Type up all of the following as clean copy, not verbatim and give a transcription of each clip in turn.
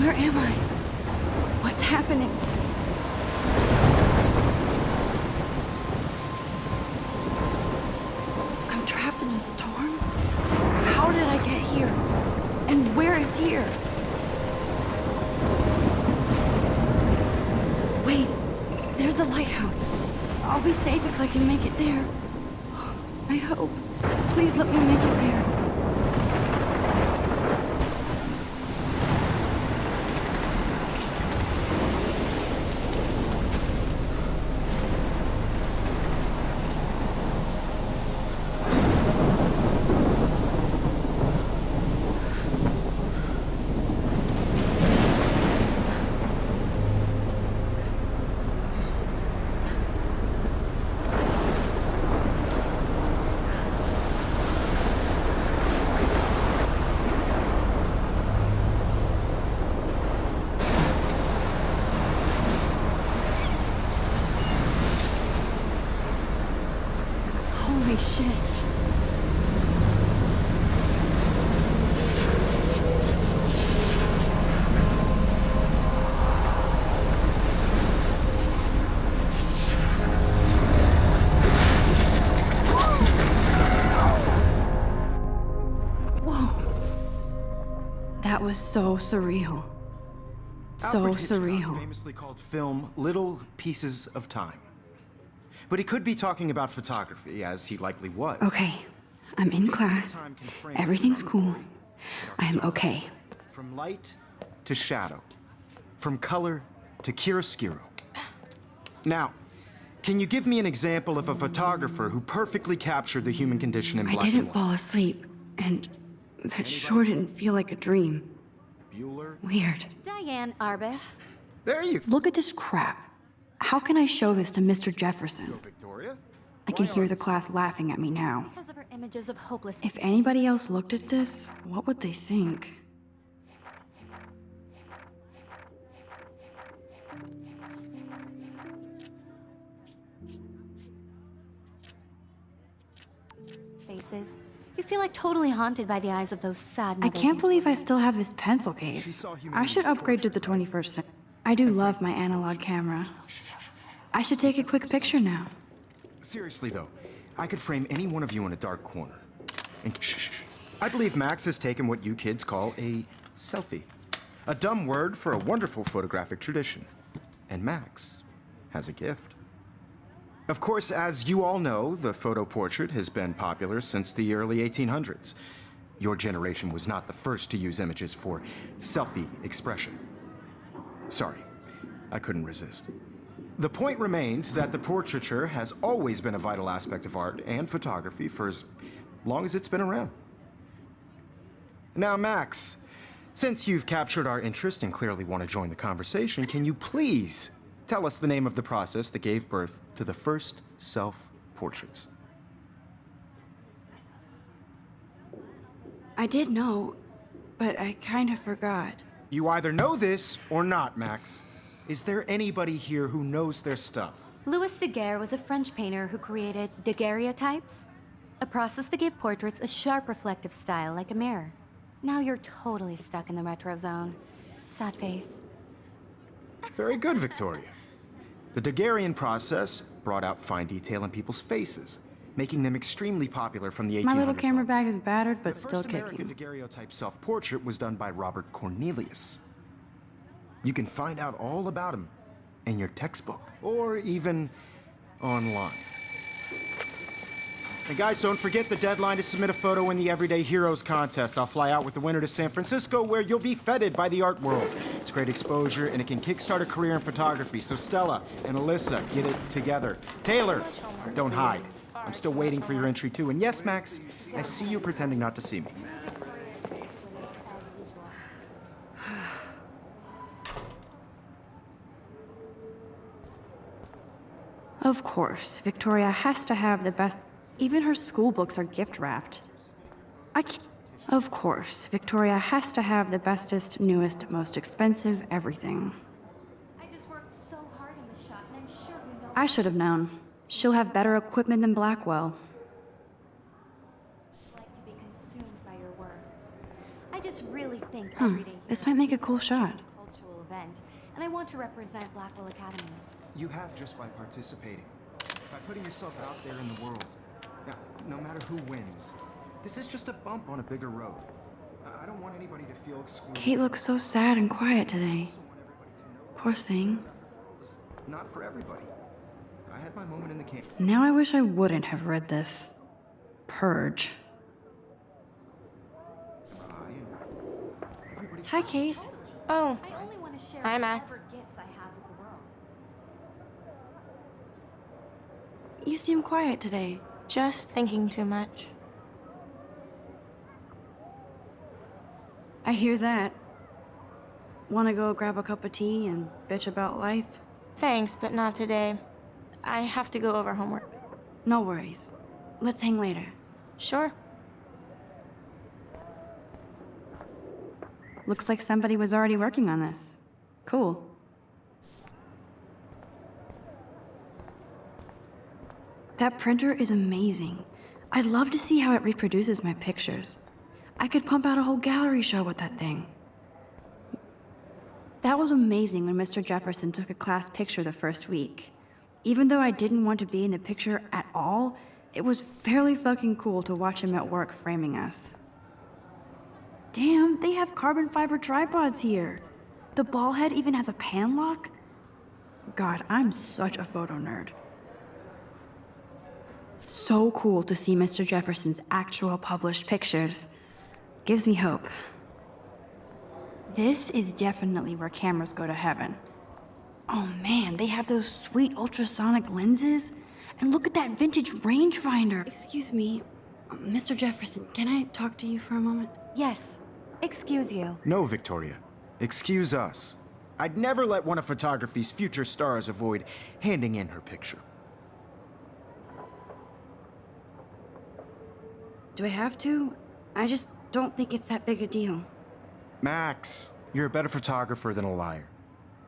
Where am I? What's happening? I'm trapped in a storm? How did I get here? And where is here? Wait, there's the lighthouse. I'll be safe if I can make it there. I hope. Please let me make it there. Holy shit. Whoa. That was so surreal. So Alfred Hitchcock surreal. famously called film little pieces of time. But he could be talking about photography, as he likely was. Okay, I'm in class. Everything's cool. I am okay. From light to shadow. From color to chiaroscuro. Now, can you give me an example of a photographer who perfectly captured the human condition in I black and didn't white? fall asleep, and that sure didn't feel like a dream. Bueller? Weird. Diane Arbus. There you Look at this crap. How can I show this to Mr. Jefferson? go, Victoria. I can Why hear the Arbus? class laughing at me now. Because of her images of hopelessness. If anybody else looked at this, what would they think? Faces. You feel like totally haunted by the eyes of those sad I mothers. can't believe I still have this pencil She case. saw I humanity's should upgrade to the portrait. 21st century. I do love my analog camera. I should take a quick picture now. Seriously, though, I could frame any one of you in a dark corner. And I believe Max has taken what you kids call a selfie. A dumb word for a wonderful photographic tradition. And Max has a gift. Of course, as you all know, the photo portrait has been popular since the early 1800s. Your generation was not the first to use images for selfie expression. Sorry, I couldn't resist. The point remains that the portraiture has always been a vital aspect of art and photography for as long as it's been around. Now, Max, since you've captured our interest and clearly want to join the conversation, can you please tell us the name of the process that gave birth to the first self-portraits? I did know, but I kind of forgot. You either know this or not, Max. Is there anybody here who knows their stuff? Louis Daguerre was a French painter who created daguerreotypes, a process that gave portraits a sharp reflective style like a mirror. Now you're totally stuck in the retro zone. Sad face. Very good, Victoria. The Daguerrean process brought out fine detail in people's faces, making them extremely popular from the 1800s. My little camera on. bag is battered, but The still first American kicking. daguerreotype self-portrait was done by Robert Cornelius. You can find out all about him in your textbook, or even online. And guys, don't forget the deadline to submit a photo in the Everyday Heroes contest. I'll fly out with the winner to San Francisco, where you'll be feted by the art world. It's great exposure, and it can kickstart a career in photography. So Stella and Alyssa, get it together. Taylor, don't hide. I'm still waiting for your entry, too. And yes, Max, I see you pretending not to see me. Of course, Victoria has to have the best. Even her school books are gift wrapped. Of course, Victoria has to have the bestest, newest, most expensive everything. I just worked so hard in the shop, and I'm sure you know. I should have known. She'll have better equipment than Blackwell. Like to be consumed by your work. I just really think everyday This might make a cool shot. event, and I want to represent Blackwell Academy. You have just by participating, by putting yourself out there in the world. Now, no matter who wins, this is just a bump on a bigger road. I don't want anybody to feel excluded. Kate looks so sad and quiet today. Poor thing. It's not for everybody. I had my moment in the camp. Now I wish I wouldn't have read this. Purge. Hi, Kate. Oh, I only want to share Hi, Max. whatever gifts I have with the world. You seem quiet today. just thinking too much. I hear that. Want to go grab a cup of tea and bitch about life? Thanks, but not today. I have to go over homework. No worries. Let's hang later. Sure. Looks like somebody was already working on this. Cool. That printer is amazing. I'd love to see how it reproduces my pictures. I could pump out a whole gallery show with that thing. That was amazing when Mr. Jefferson took a class picture the first week. Even though I didn't want to be in the picture at all, it was fairly fucking cool to watch him at work framing us. Damn, they have carbon fiber tripods here. The ball head even has a pan lock. God, I'm such a photo nerd. So cool to see Mr. Jefferson's actual published pictures. Gives me hope. This is definitely where cameras go to heaven. Oh man, they have those sweet ultrasonic lenses. And look at that vintage rangefinder. Excuse me, Mr. Jefferson, can I talk to you for a moment? Yes. Excuse you. No, Victoria. Excuse us. I'd never let one of photography's future stars avoid handing in her picture. Do I have to? I just don't think it's that big a deal. Max, you're a better photographer than a liar.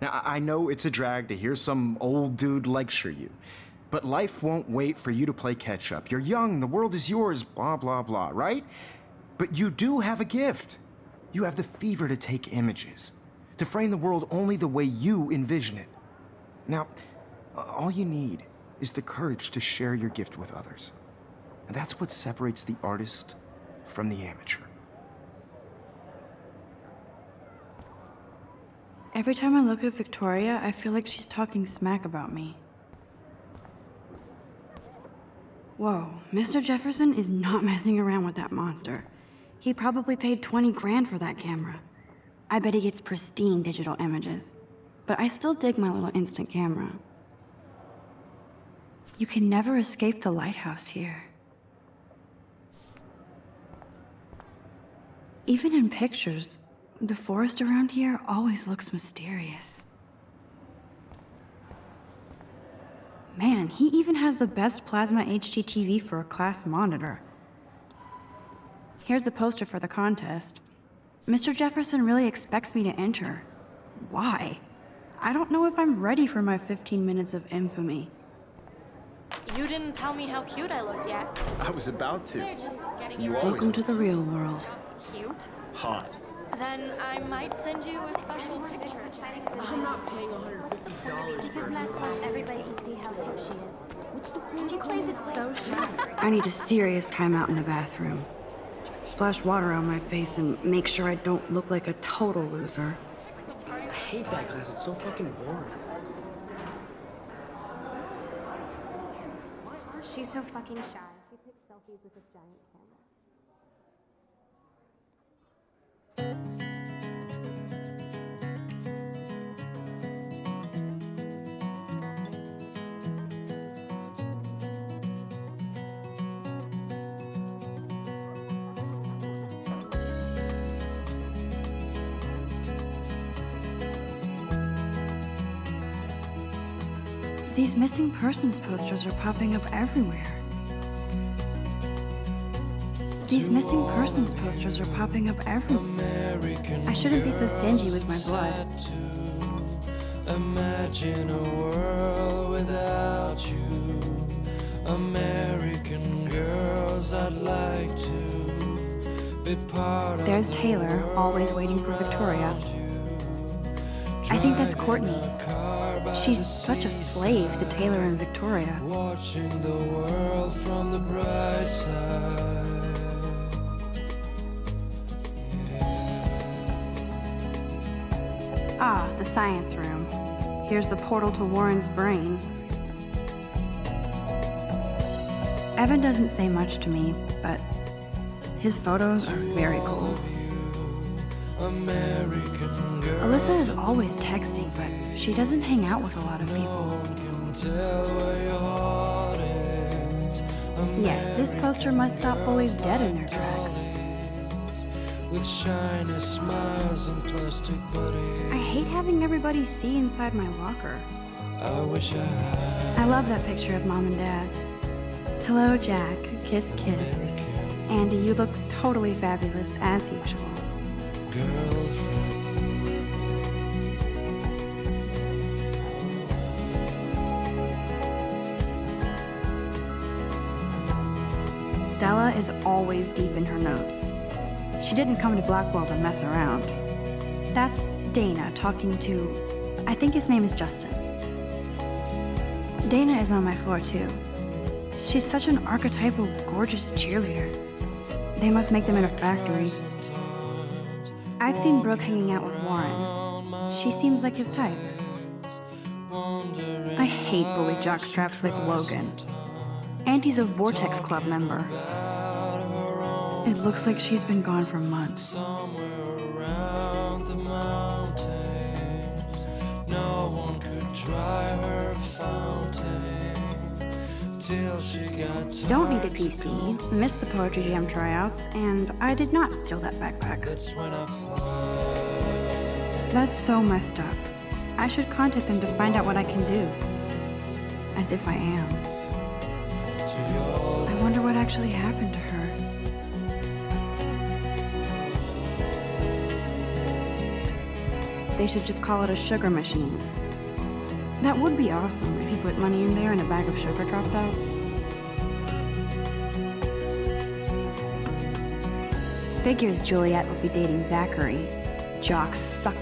Now, I know it's a drag to hear some old dude lecture you, but life won't wait for you to play catch-up. You're young, the world is yours, blah, blah, blah, right? But you do have a gift. You have the fever to take images, to frame the world only the way you envision it. Now, all you need is the courage to share your gift with others. And that's what separates the artist from the amateur. Every time I look at Victoria, I feel like she's talking smack about me. Whoa, Mr. Jefferson is not messing around with that monster. He probably paid 20 grand for that camera. I bet he gets pristine digital images. But I still dig my little instant camera. You can never escape the lighthouse here. Even in pictures, the forest around here always looks mysterious. Man, he even has the best plasma HDTV for a class monitor. Here's the poster for the contest. Mr. Jefferson really expects me to enter. Why? I don't know if I'm ready for my 15 minutes of infamy. You didn't tell me how cute I looked yet. I was about to. They're just getting You your always Welcome to the real world. just cute. hot. Then I might send you a special picture. I'm not paying $150 Because Max wants everybody to see how hip she is. What's the point? She plays it so sharp. I need a serious timeout in the bathroom. Splash water on my face and make sure I don't look like a total loser. I hate that class. It's so fucking boring. She's so fucking shy. She takes selfies with this giant camera. These missing persons posters are popping up everywhere. These missing persons posters are popping up everywhere. I shouldn't be so stingy with my blood. Imagine a world without you. American girls, I'd like to be part of. There's Taylor, always waiting for Victoria. I think that's Courtney. She's such a slave to Taylor and Victoria. watching the world from the bright side. Ah, the science room. Here's the portal to Warren's brain. Evan doesn't say much to me, but his photos are very cool. American girl Alyssa is always texting, but she doesn't hang out with a lot of people. can tell where your heart is. Yes, this poster must stop bullies dead in their tracks. With shiny smiles and plastic buddies. I hate having everybody see inside my locker. I wish I had I love that picture of Mom and Dad. Hello, Jack. Kiss, kiss. Andy, you look totally fabulous, as usual. girlfriend. Stella is always deep in her notes. She didn't come to Blackwell to mess around. That's Dana talking to, I think his name is Justin. Dana is on my floor too. She's such an archetypal, gorgeous cheerleader. They must make them in a factory. I've seen Brooke hanging out with Warren. She seems like his type. I hate bully jockstraps like Logan. Auntie's a Vortex Club member. It looks like she's been gone for months. Somewhere around the mountains, no one could dry her fountain till she got Don't need a PC, missed the Poetry Jam tryouts, and I did not steal that backpack. That's when I fly. That's so messed up. I should contact them to find out what I can do. As if I am. I wonder what actually happened to her. They should just call it a sugar machine. That would be awesome if you put money in there and a bag of sugar dropped out. Figures Juliet would be dating Zachary. Jocks suck.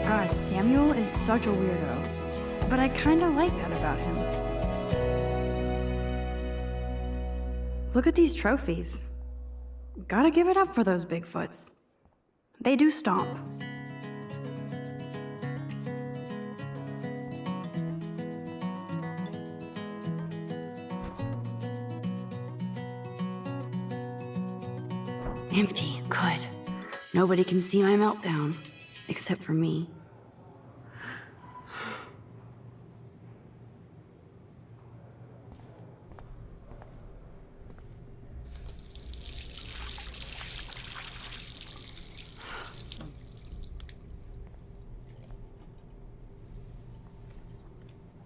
God, Samuel is such a weirdo. But I kinda like that about him. Look at these trophies. Gotta give it up for those Bigfoots. They do stomp. Empty. Good. Nobody can see my meltdown. Except for me.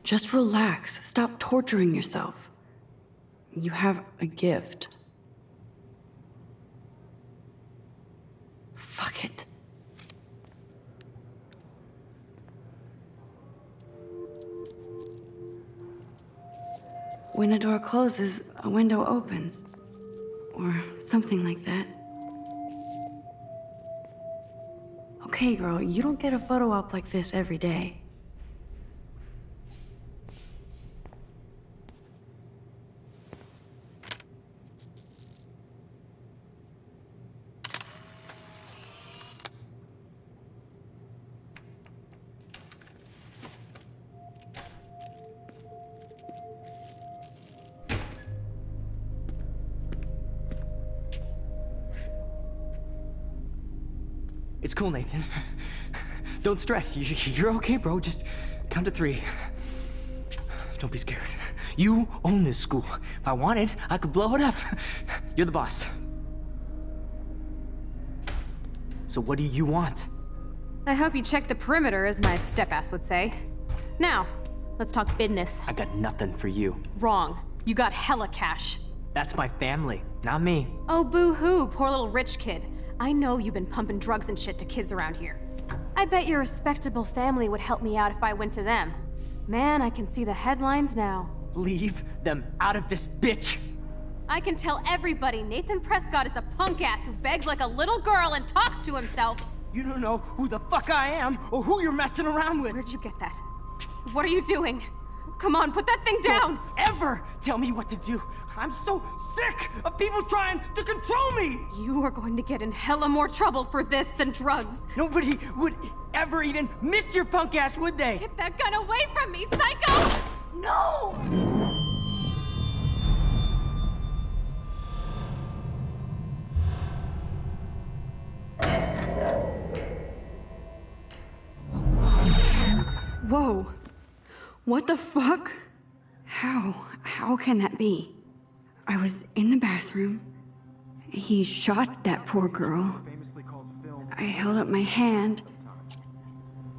Just relax. Stop torturing yourself. You have a gift. Fuck it. When a door closes, a window opens. Or something like that. Okay, girl, you don't get a photo op like this every day. It's cool, Nathan. Don't stress. You're okay, bro. Just count to 3. Don't be scared. You own this school. If I wanted, I could blow it up. You're the boss. So what do you want? I hope you checked the perimeter, as my step-ass would say. Now, let's talk business. I got nothing for you. Wrong. You got hella cash. That's my family, not me. Oh, boo-hoo, poor little rich kid. I know you've been pumping drugs and shit to kids around here. I bet your respectable family would help me out if I went to them. Man, I can see the headlines now. Leave them out of this bitch! I can tell everybody Nathan Prescott is a punk ass who begs like a little girl and talks to himself. You don't know who the fuck I am or who you're messing around with. Where'd you get that? What are you doing? Come on, put that thing down! Don't ever tell me what to do. I'm so sick of people trying to control me. You are going to get in hella more trouble for this than drugs. Nobody would ever even miss your punk ass, would they? Get that gun away from me, psycho! No! Whoa. What the fuck? How can that be? I was in the bathroom. He shot that poor girl. I held up my hand.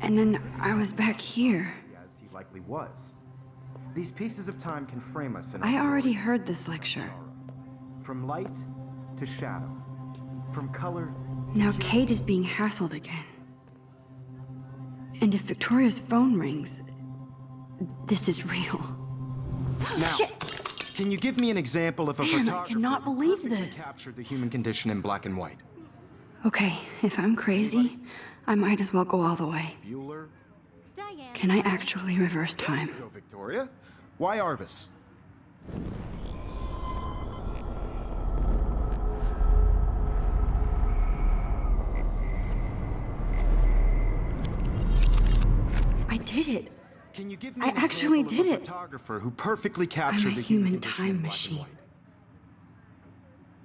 And then I was back here. As he likely was. These pieces of time can frame us in I already heard this lecture. from light to shadow, from color. Now Kate is being hassled again. And if Victoria's phone rings, this is real. Now, Shit! can you give me an example of a Man, I photographer cannot who believe perfectly this. captured the human condition in black and white? Okay, if I'm crazy, I might as well go all the way. Bueller? Diane. Can I actually reverse time? Go, Victoria. Why Arbus? I did it. Can you give me I an actually example of did a it. photographer who perfectly captured I'm a the human condition in time black and machine. white?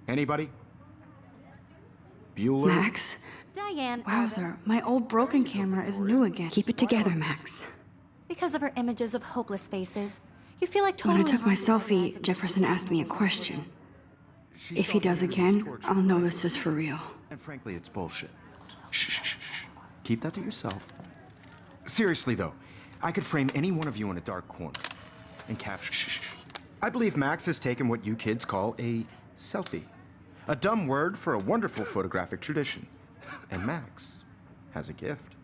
Anybody? Bueller? Max? Diane. Wowzer, my old broken camera is new again. Keep it together, Max. Because of her images of hopeless faces, you feel like When totally. I took my haunted by the rise selfie, of Jefferson this asked me a supposed question. She If saw he the does news again, torture, I'll know right? this is for real. And frankly, it's bullshit. Shh, shh, shh, shh. Keep that to yourself. Seriously, though, I could frame any one of you in a dark corner and capture. Shh, shh, shh. I believe Max has taken what you kids call a selfie. A dumb word for a wonderful photographic tradition. And Max has a gift.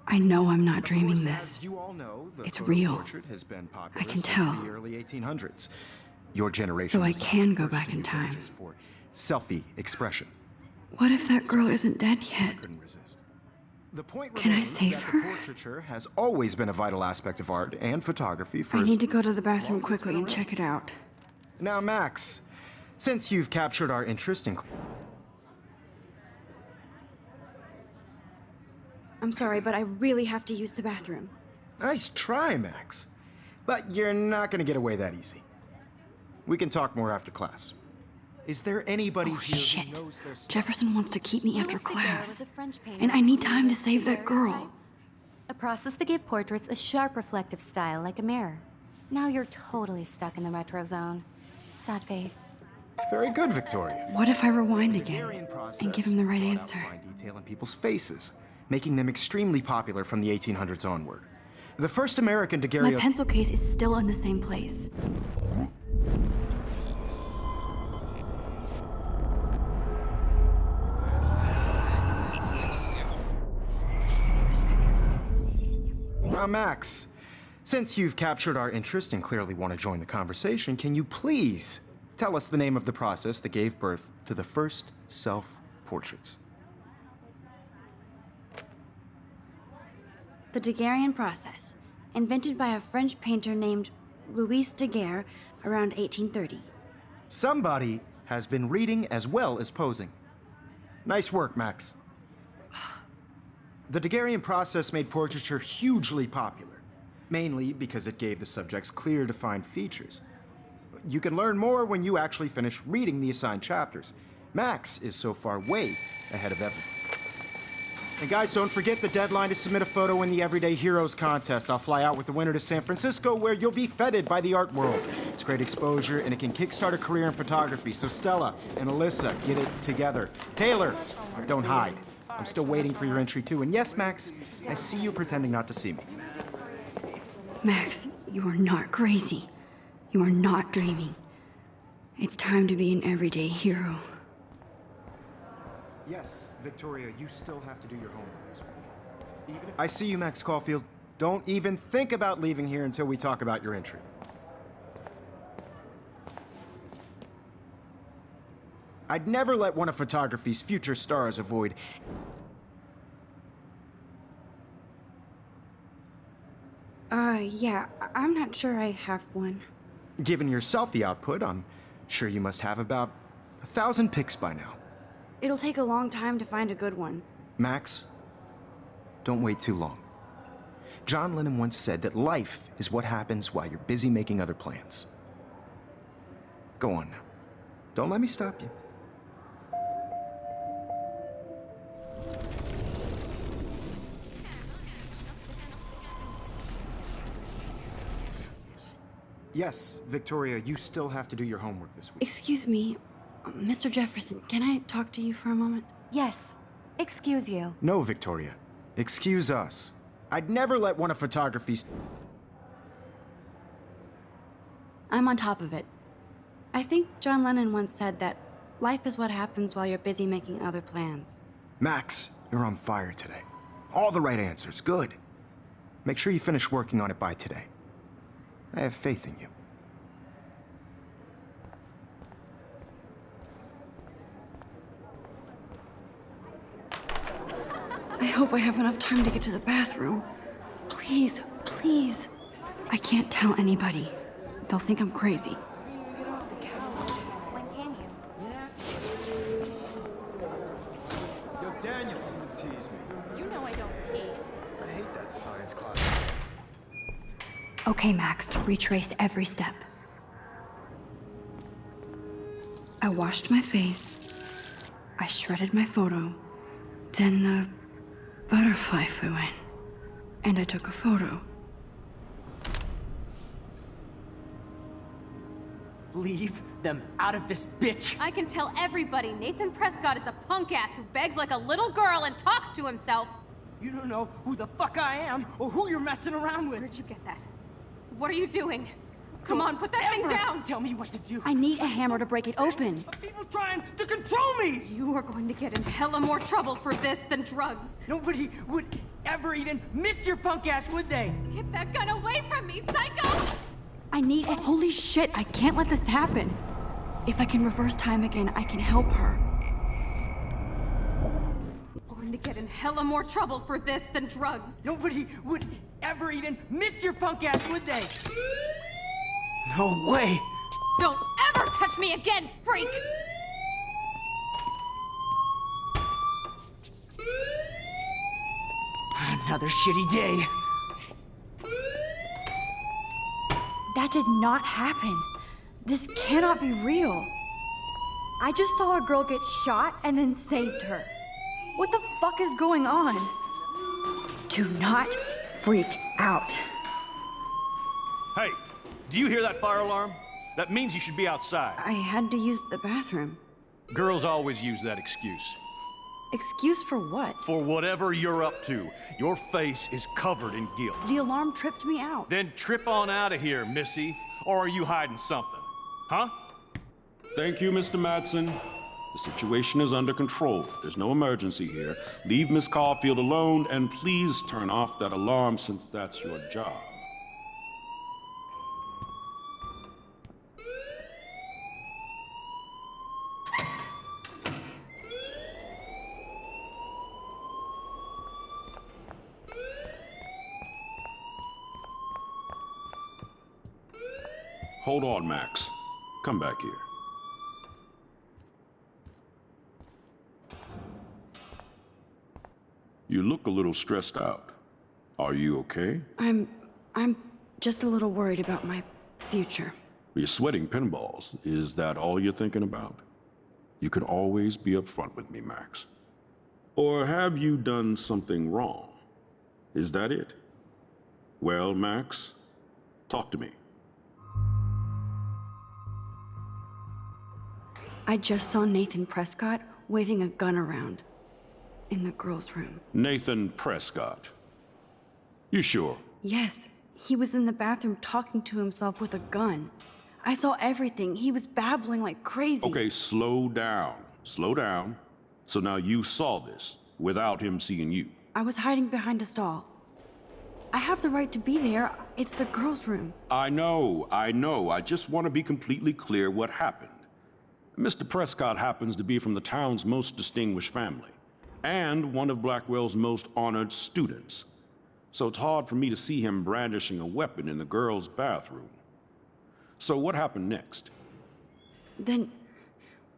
I know I'm not Of dreaming course, this. as you all know, the It's photo real. portrait has been popular I can since tell. the early 1800s. Your generation So I was the can go first back to in use time. images for selfie expression. What if that girl isn't dead yet? Couldn't resist. The point Can I remains save that her? the portraiture has always been a vital aspect of art and photography for I as need to go to the bathroom long as it's quickly been and check it out. Now, Max, since you've captured our interest in I'm sorry, but I really have to use the bathroom. nice try, Max. But you're not going to get away that easy. We can talk more after class. Is there anybody Oh, here shit. who knows their stuff? Jefferson wants to keep me after Louis Daguerre class. was a French painter And I who need time to created save that girl. daguerreotypes, a process that gave portraits a sharp reflective style like a mirror. Now you're totally stuck in the retro zone. Sad face. Very good, Victoria. What if I rewind Daguerrean again process and give him the right brought out answer? fine detail in people's faces, making them extremely popular from the 1800s onward. The first American My daguerreotype. pencil case is still in the same place. Now, Max, since you've captured our interest and clearly want to join the conversation, can you please tell us the name of the process that gave birth to the first self-portraits? The Daguerrean process, invented by a French painter named Louis Daguerre around 1830. Somebody has been reading as well as posing. Nice work, Max. The Daguerrean process made portraiture hugely popular, mainly because it gave the subjects clear, defined features. You can learn more when you actually finish reading the assigned chapters. Max is so far way ahead of everyone. And guys, don't forget the deadline to submit a photo in the Everyday Heroes contest. I'll fly out with the winner to San Francisco, where you'll be feted by the art world. It's great exposure, and it can kickstart a career in photography. So Stella and Alyssa, get it together. Taylor, don't hide. I'm still waiting for your entry too. And yes, Max, I see you pretending not to see me. Max, you are not crazy. You are not dreaming. It's time to be an everyday hero. Yes, Victoria, you still have to do your homework this week. Even if I see you, Max Caulfield. Don't even think about leaving here until we talk about your entry. I'd never let one of photography's future stars avoid Yeah, I'm not sure I have one. Given your selfie output, I'm sure you must have about 1,000 pics by now. It'll take a long time to find a good one. Max, don't wait too long. John Lennon once said that life is what happens while you're busy making other plans. Go on now. Don't let me stop you. Yes, Victoria, you still have to do your homework this week. Excuse me, Mr. Jefferson, can I talk to you for a moment? Yes. Excuse you. No, Victoria. Excuse us. I'd never let one of photography's... I'm on top of it. I think John Lennon once said that life is what happens while you're busy making other plans. Max, you're on fire today. All the right answers. Good. Make sure you finish working on it by today. I have faith in you. I hope I have enough time to get to the bathroom. Please, please. I can't tell anybody. They'll think I'm crazy. When can you? Yo, Daniel, you tease me. You know I don't tease. I hate that science class. Okay, Max, retrace every step. I washed my face. I shredded my photo. Then the butterfly flew in. And I took a photo. Leave them out of this bitch! I can tell everybody Nathan Prescott is a punk ass who begs like a little girl and talks to himself. You don't know who the fuck I am or who you're messing around with. Where'd you get that? What are you doing? Come on, put that thing Ever down! Tell me what to do. I need a hammer to break it open. Of people trying to control me! You are going to get in hella more trouble for this than drugs. Nobody would ever even miss your punk ass, would they? Get that gun away from me, psycho! I need a... Holy shit, I can't let this happen. If I can reverse time again, I can help her. Going to get in hella more trouble for this than drugs. Nobody would ever even miss your punk ass, would they? No way! Don't ever touch me again, freak! Another shitty day. That did not happen. This cannot be real. I just saw a girl get shot and then saved her. What the fuck is going on? Do not freak out. Hey, do you hear that fire alarm? That means you should be outside. I had to use the bathroom. Girls always use that excuse. Excuse for what? For whatever you're up to, your face is covered in guilt. The alarm tripped me out. Then trip on out of here, Missy. Or are you hiding something? Huh? Thank you, Mr. Madsen. The situation is under control. There's no emergency here. Leave Miss Caulfield alone, and please turn off that alarm since that's your job. Hold on, Max. Come back here. You look a little stressed out. Are you okay? I'm just a little worried about my future. You're sweating pinballs. Is that all you're thinking about? You can always be upfront with me, Max. Or have you done something wrong? Is that it? Well, Max, talk to me. I just saw Nathan Prescott waving a gun around in the girls' room. Nathan Prescott. You sure? Yes, he was in the bathroom talking to himself with a gun. I saw everything. He was babbling like crazy. Okay, slow down. Slow down. So now you saw this without him seeing you. I was hiding behind a stall. I have the right to be there. It's the girls' room. I know. I just want to be completely clear what happened. Mr. Prescott happens to be from the town's most distinguished family, and one of Blackwell's most honored students. so it's hard for me to see him brandishing a weapon in the girls' bathroom. So what happened next? Then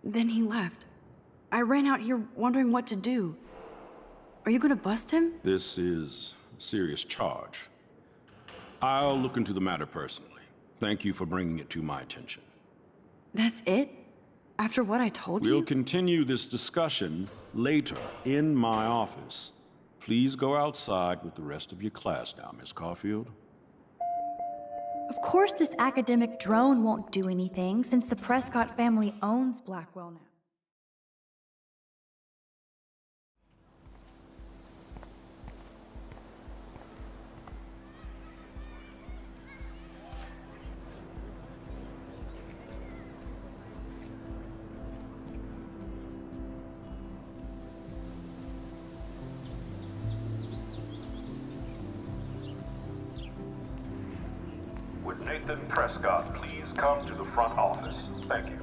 he left. I ran out here wondering what to do. Are you gonna bust him? This is a serious charge. I'll look into the matter personally. Thank you for bringing it to my attention. That's it? After what I told you? We'll continue this discussion later in my office. Please go outside with the rest of your class now, Miss Caulfield. Of course this academic drone won't do anything since the Prescott family owns Blackwell now. Would Nathan Prescott please come to the front office? Thank you.